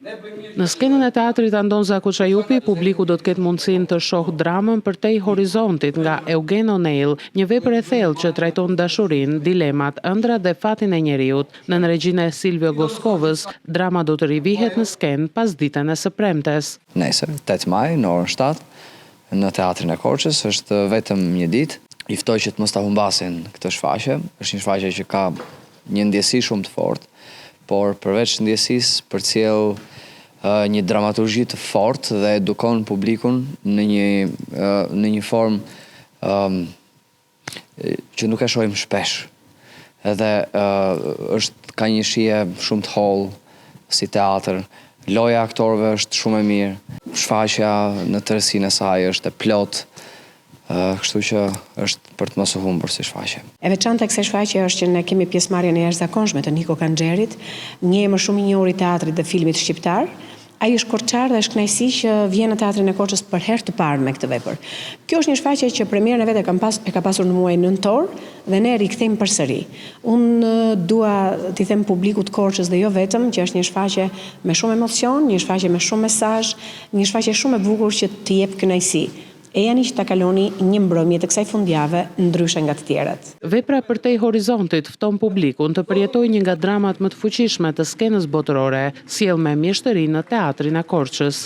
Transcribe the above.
Në skenën e teatrit Andon Zakuçajupi, publiku do të ketë mundësinë të shohë dramën Përtej horizontit nga Eugen O'Neill, një vepër e thellë që trajton dashurinë, dilemat, ëndrat dhe fatin e njeriut. Në regjinë e Silvio Goskovës, drama do të rivihet në skenë pas ditën e së premtes. Nesër, 8 maj, në orën 7, në Teatrin e Korçës, është vetëm një ditë. I ftoj që të mos ta humbasin këtë shfaqje. Është një shfaqje që ka një ndjesi shumë të fortë, por përveç ndjesisë përcjell një dramaturgji të fortë dhe edukon publikun në një formë që nuk e shohim shpesh. Edhe ka një shije shumë të hollë si teatr. Loja e aktorëve është shumë e mirë. Shfaqja në tërësinë e saj është e plotë. Kështu që është për të mos u humbur si shfaqje. E veçanta e kësaj shfaqje është që ne kemi pjesëmarrjen e jashtëzakonshme të Niko Kanxherit, një emër shumë i njohur i teatrit dhe filmit shqiptar. Ai është korçar dhe është kënaqësi që vjen në Teatrin e Korçës për herë të parë me këtë vepër. Kjo është një shfaqje që premierën e vet e ka pasur në muajin nëntor dhe ne rikthejmë përsëri. Unë dua t'i them publikut të Korçës dhe jo vetëm që është një shfaqje me shumë emocion, një shfaqje me shumë mesazh, një shfaqje shumë e bukur që t'i jep kënaqësi. E janë që ta kaloni një mbrëmje të kësaj fundjave ndryshe nga të tjerat. Vepra Përtej horizontit fton publikun të përjetojë një nga dramat më të fuqishme të skenës botërore, sjell me mjeshtëri në Teatrin e Korçës.